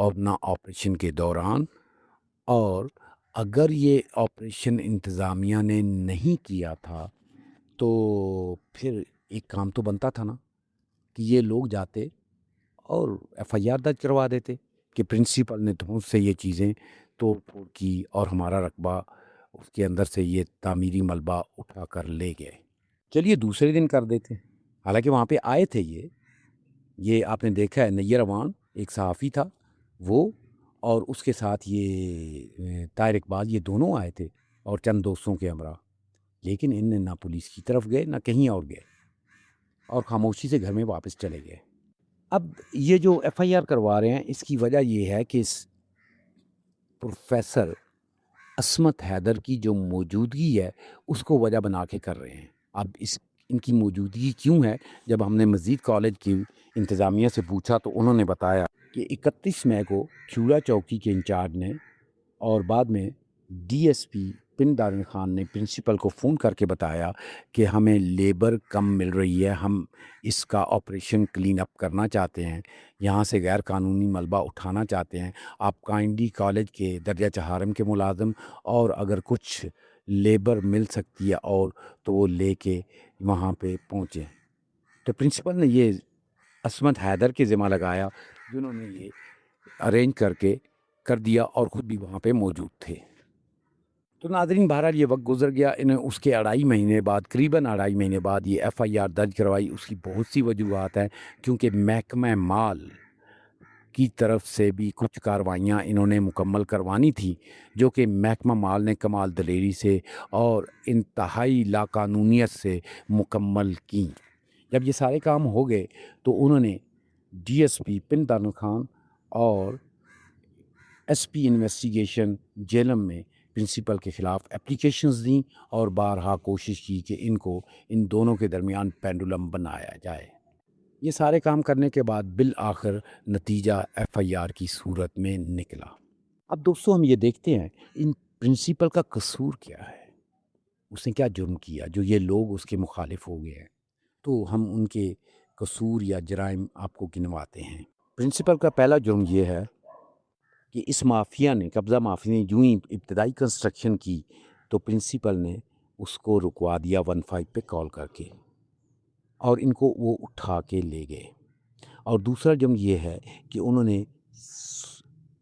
اور نہ آپریشن کے دوران، اور اگر یہ آپریشن انتظامیہ نے نہیں کیا تھا تو پھر ایک کام تو بنتا تھا نا کہ یہ لوگ جاتے اور ایف آئی آر درج کروا دیتے کہ پرنسپل نے تم سے یہ چیزیں توڑ پھوڑ کی اور ہمارا رقبہ اس کے اندر سے یہ تعمیری ملبہ اٹھا کر لے گئے، چلیے دوسرے دن کر دیتے۔ حالانکہ وہاں پہ آئے تھے یہ آپ نے دیکھا ہے، نیر اوان ایک صحافی تھا وہ، اور اس کے ساتھ یہ طاہر اقبال، یہ دونوں آئے تھے اور چند دوستوں کے ہمراہ، لیکن ان نے نہ پولیس کی طرف گئے نہ کہیں اور گئے، اور خاموشی سے گھر میں واپس چلے گئے۔ اب یہ جو ایف آئی آر کروا رہے ہیں اس کی وجہ یہ ہے کہ اس پروفیسر عصمت حیدر کی جو موجودگی ہے اس کو وجہ بنا کے کر رہے ہیں۔ اب ان کی موجودگی کیوں ہے؟ جب ہم نے مزید کالج کی انتظامیہ سے پوچھا تو انہوں نے بتایا کہ 31 مئی کو چوڑا چوکی کے انچارج نے اور بعد میں ڈی ایس پی پن دارن خان نے پرنسپل کو فون کر کے بتایا کہ ہمیں لیبر کم مل رہی ہے، ہم اس کا آپریشن کلین اپ کرنا چاہتے ہیں، یہاں سے غیر قانونی ملبہ اٹھانا چاہتے ہیں، آپ کائنڈلی کالج کے درجہ چہارم کے ملازم اور اگر کچھ لیبر مل سکتی ہے اور تو وہ لے کے وہاں پہ پہنچیں۔ تو پرنسپل نے یہ عصمت حیدر کے ذمہ لگایا جنہوں نے یہ ارینج کر دیا اور خود بھی وہاں پہ موجود تھے۔ تو ناظرین، بہرحال یہ وقت گزر گیا، انہیں اس کے قریباً 2.5 مہینے بعد یہ ایف آئی آر درج کروائی۔ اس کی بہت سی وجوہات ہیں، کیونکہ محکمہ مال کی طرف سے بھی کچھ کاروائیاں انہوں نے مکمل کروانی تھی جو کہ محکمہ مال نے کمال دلیری سے اور انتہائی لاقانونیت سے مکمل کی۔ جب یہ سارے کام ہو گئے تو انہوں نے ڈی ایس پی پن دارن خان اور ایس پی انویسٹیگیشن جیلم میں پرنسپل کے خلاف اپلیکیشنز دیں اور بارہا کوشش کی کہ ان دونوں کے درمیان پینڈولم بنایا جائے۔ یہ سارے کام کرنے کے بعد بالآخر نتیجہ ایف آئی آر کی صورت میں نکلا۔ اب دوستو، ہم یہ دیکھتے ہیں ان پرنسپل کا قصور کیا ہے، اس نے کیا جرم کیا جو یہ لوگ اس کے مخالف ہو گئے ہیں۔ تو ہم ان کے قصور یا جرائم آپ کو گنواتے ہیں۔ پرنسپل کا پہلا جرم یہ ہے کہ اس مافیا نے، قبضہ مافیا نے یوں ہی ابتدائی کنسٹرکشن کی تو پرنسپل نے اس کو رکوا دیا 15 پہ کال کر کے، اور ان کو وہ اٹھا کے لے گئے۔ اور دوسرا جرم یہ ہے کہ انہوں نے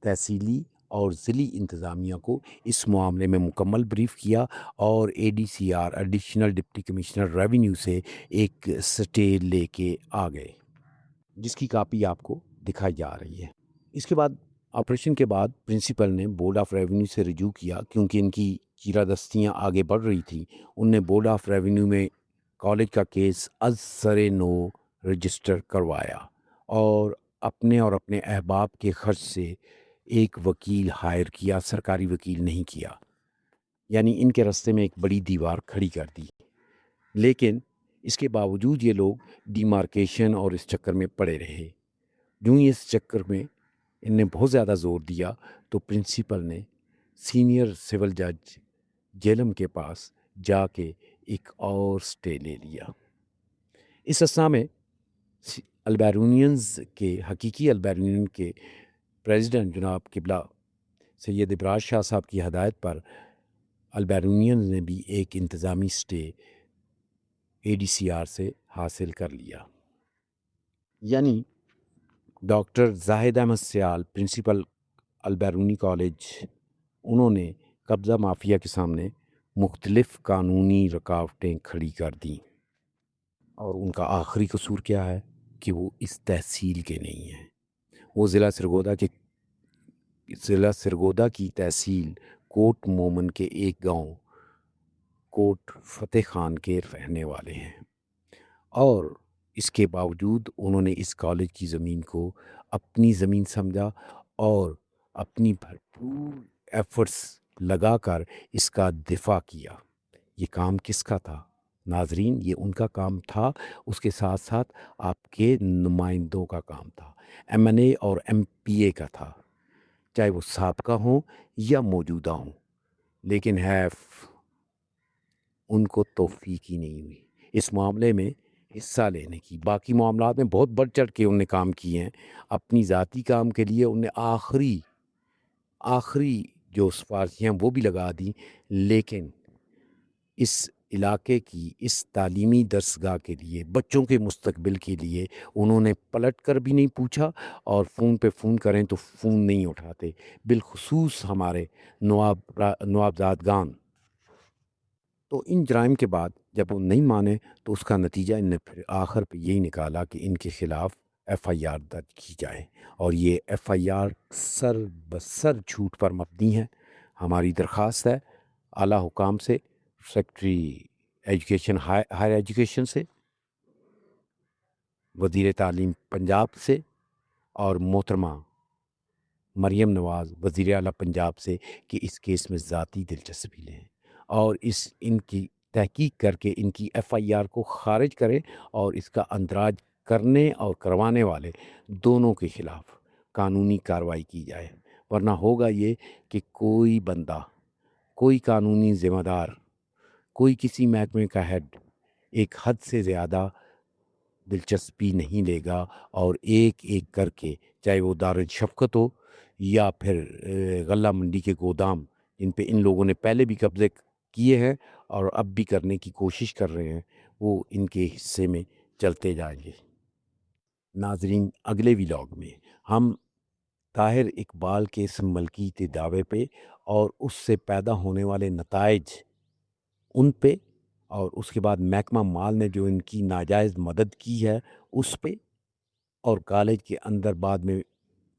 تحصیلی اور ضلعی انتظامیہ کو اس معاملے میں مکمل بریف کیا اور A D C R additional deputy commissioner revenue سے ایک سٹے لے کے آ گئے، جس کی کاپی آپ کو دکھائی جا رہی ہے۔ اس کے بعد آپریشن کے بعد پرنسپل نے بورڈ آف ریونیو سے رجوع کیا، کیونکہ ان کی چیرہ دستیاں آگے بڑھ رہی تھیں۔ ان نے بورڈ آف ریونیو میں کالج کا کیس از سر نو رجسٹر کروایا اور اپنے احباب کے خرچ سے ایک وکیل ہائر کیا، سرکاری وکیل نہیں کیا، یعنی ان کے راستے میں ایک بڑی دیوار کھڑی کر دی۔ لیکن اس کے باوجود یہ لوگ ڈیمارکیشن اور اس چکر میں پڑے رہے۔ یوں ہی اس چکر میں ان نے بہت زیادہ زور دیا تو پرنسپل نے سینئر سول جج جیلم کے پاس جا کے ایک اور سٹے لے لیا۔ اس اسنا میں البیرونینز کے حقیقی البیرونین کے پریزیڈنٹ جناب قبلہ سید ابراز شاہ صاحب کی ہدایت پر البیرونینز نے بھی ایک انتظامی سٹے اے ڈی سی آر سے حاصل کر لیا۔ یعنی ڈاکٹر زاہد احمد سیال، پرنسپل البیرونی کالج، انہوں نے قبضہ مافیا کے سامنے مختلف قانونی رکاوٹیں کھڑی کر دیں، اور ان کا آخری قصور کیا ہے کہ وہ اس تحصیل کے نہیں ہیں۔ وہ ضلع سرگودا کی تحصیل کوٹ مومن کے ایک گاؤں کوٹ فتح خان کے رہنے والے ہیں، اور اس کے باوجود انہوں نے اس کالج کی زمین کو اپنی زمین سمجھا اور اپنی بھرپور ایفرٹس لگا کر اس کا دفاع کیا۔ یہ کام کس کا تھا ناظرین؟ یہ ان کا کام تھا، اس کے ساتھ ساتھ آپ کے نمائندوں کا کام تھا، ایم این اے اور ایم پی اے کا تھا، چاہے وہ سابقہ ہوں یا موجودہ ہوں۔ لیکن ان کو توفیق ہی نہیں ہوئی۔ اس معاملے میں حصہ لینے کی. باقی معاملات میں بہت بڑھ چڑھ کے انہوں نے کام کیے ہیں. اپنی ذاتی کام کے لیے انہوں نے آخری جو سفارشیں ہیں وہ بھی لگا دیں، لیکن اس علاقے کی اس تعلیمی درسگاہ کے لیے، بچوں کے مستقبل کے لیے انہوں نے پلٹ کر بھی نہیں پوچھا، اور فون پہ فون کریں تو فون نہیں اٹھاتے. بالخصوص ہمارے نوابزادگان. تو ان جرائم کے بعد جب وہ نہیں مانے تو اس کا نتیجہ ان نے پھر آخر پہ یہی نکالا کہ ان کے خلاف ایف آئی آر درج کی جائے، اور یہ ایف آئی آر سر بسر جھوٹ پر مبنی ہے. ہماری درخواست ہے اعلیٰ حکام سے، سیکٹری ایجوکیشن ہائر ایجوکیشن سے، وزیر تعلیم پنجاب سے، اور محترمہ مریم نواز وزیر اعلیٰ پنجاب سے کہ اس کیس میں ذاتی دلچسپی لیں اور ان کی تحقیق کر کے ان کی ایف آئی آر کو خارج کریں، اور اس کا اندراج کرنے اور کروانے والے دونوں کے خلاف قانونی کارروائی کی جائے. ورنہ ہوگا یہ کہ کوئی بندہ، کوئی قانونی ذمہ دار، کوئی کسی محکمے کا ہیڈ ایک حد سے زیادہ دلچسپی نہیں لے گا، اور ایک ایک کر کے، چاہے وہ دارالشفقت ہو یا پھر غلہ منڈی کے گودام جن پہ ان لوگوں نے پہلے بھی قبضے کیے ہیں اور اب بھی کرنے کی کوشش کر رہے ہیں، وہ ان کے حصے میں چلتے جائیں گے. ناظرین، اگلے ولاگ میں ہم طاہر اقبال کے اس ملکیتی دعوے پہ اور اس سے پیدا ہونے والے نتائج ان پہ، اور اس کے بعد محکمہ مال نے جو ان کی ناجائز مدد کی ہے اس پہ، اور کالج کے اندر بعد میں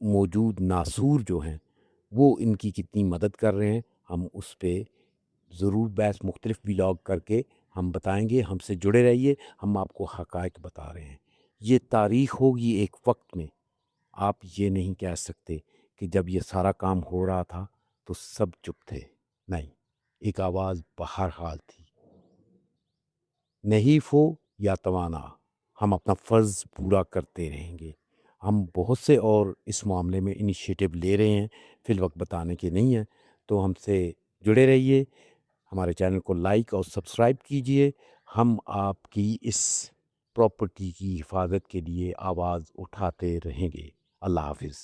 موجود ناسور جو ہیں وہ ان کی کتنی مدد کر رہے ہیں، ہم اس پہ ضرور بحث مختلف ولاگ کر کے ہم بتائیں گے. ہم سے جڑے رہیے، ہم آپ کو حقائق بتا رہے ہیں. یہ تاریخ ہوگی ایک وقت میں. آپ یہ نہیں کہہ سکتے کہ جب یہ سارا کام ہو رہا تھا تو سب چپ تھے. نہیں، ایک آواز بہرحال تھی. نحیف ہو یا توانا، ہم اپنا فرض پورا کرتے رہیں گے. ہم بہت سے اور اس معاملے میں انیشیٹو لے رہے ہیں، فی الوقت بتانے کے نہیں ہیں. تو ہم سے جڑے رہیے، ہمارے چینل کو لائک اور سبسکرائب کیجئے. ہم آپ کی اس پراپرٹی کی حفاظت کے لیے آواز اٹھاتے رہیں گے. اللہ حافظ.